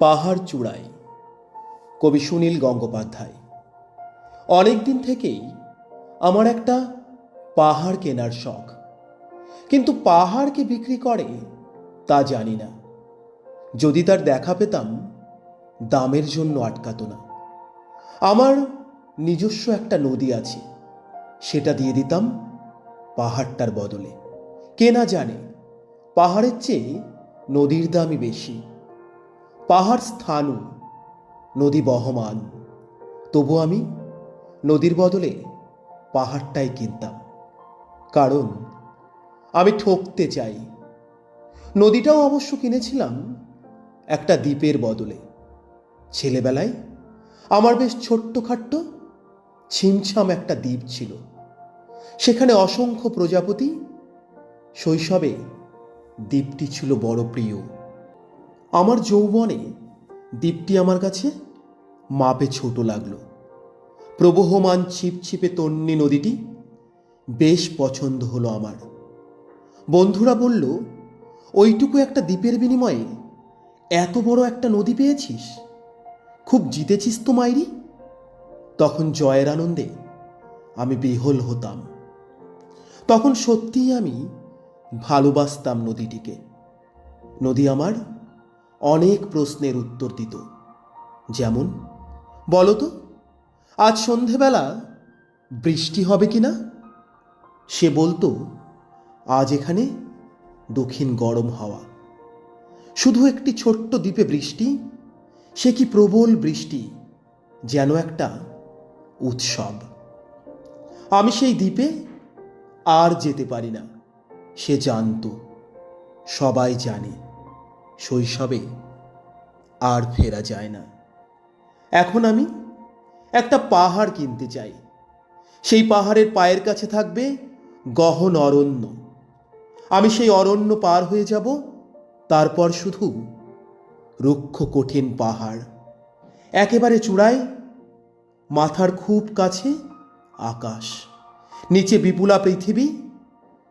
পাহাড় চূড়ায়, কবি সুনীল গঙ্গোপাধ্যায়। অনেক দিন থেকেই আমার একটা পাহাড় কেনার শখ, কিন্তু পাহাড়কে বিক্রি করে তা জানি না। যদি তার দেখা পেতাম, দামের জন্য আটকাতো না। আমার নিজস্ব একটা নদী আছে, সেটা দিয়ে দিতাম পাহাড়টার বদলে। কে না জানে পাহাড়ের চেয়ে নদীর দামই বেশি। পাহাড় স্থাণু, নদী বহমান, তবু আমি নদীর বদলে পাহাড়টাই কিনতাম, কারণ আমি ঠকতে চাই। নদীটাও অবশ্য কিনেছিলাম একটা দ্বীপের বদলে। ছেলেবেলায় আমার বেশ ছোট্টখাট্ট ছিমছাম একটা দ্বীপ ছিল, সেখানে অসংখ্য প্রজাপতি। শৈশবে দ্বীপটি ছিল বড় প্রিয়। আমার যৌবনে দ্বীপটি আমার কাছে মাপে ছোট লাগলো। প্রবহমান ছিপছিপে তন্বী নদীটি বেশ পছন্দ হলো আমার। বন্ধুরা বলল, ওইটুকু একটা দ্বীপের বিনিময়ে এত বড় একটা নদী পেয়েছিস, খুব জিতেছিস তো মাইরি। তখন জয়ের আনন্দে আমি বিহ্বল হতাম। তখন সত্যিই আমি ভালোবাসতাম নদীটিকে। নদী আমার অনেক প্রশ্নের উত্তর দিত, যেমন, বলো তো আজ সন্ধেবেলা বৃষ্টি হবে কি না? সে বলতো, আজ এখানে দক্ষিণ গরম হাওয়া। শুধু একটি ছোট্ট দ্বীপে বৃষ্টি, সে কি প্রবল বৃষ্টি, যেন একটা উৎসব। আমি সেই দ্বীপে আর যেতে পারি না। সে জানতো, সবাই জানে, শৈশবে আর ফেরা যায় না। এখন আমি একটা পাহাড় কিনতে চাই। সেই পাহাড়ের পায়ের কাছে থাকবে গহন অরণ্য। আমি সেই অরণ্য পার হয়ে যাব, তারপর শুধু রুক্ষ কঠিন পাহাড়। একেবারে চূড়ায়, মাথার খুব কাছে আকাশ, নিচে বিপুলা পৃথিবী,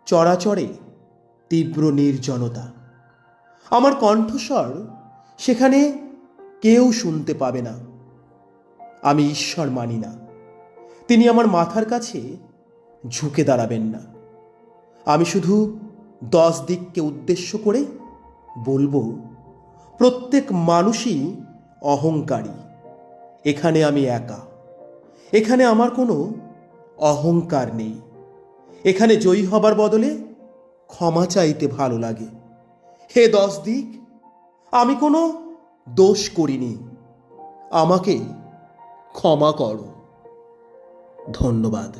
চরাচরে তীব্র নির্জনতা। আমার কণ্ঠস্বর সেখানে কেউ শুনতে পাবে না। আমি ঈশ্বর মানি না, তিনি আমার মাথার কাছে ঝুঁকে দাঁড়াবেন না। আমি শুধু 10 দিককে উদ্দেশ্য করে বলবো, প্রত্যেক মানুষই অহংকারী। এখানে আমি একা। এখানে আমার কোনো অহংকার নেই। এখানে জয়ী হবার বদলে ক্ষমা চাইতে ভালো লাগে। হে 10 দিক, আমি কোনো দোষ করিনি, আমাকে ক্ষমা করো। ধন্যবাদ।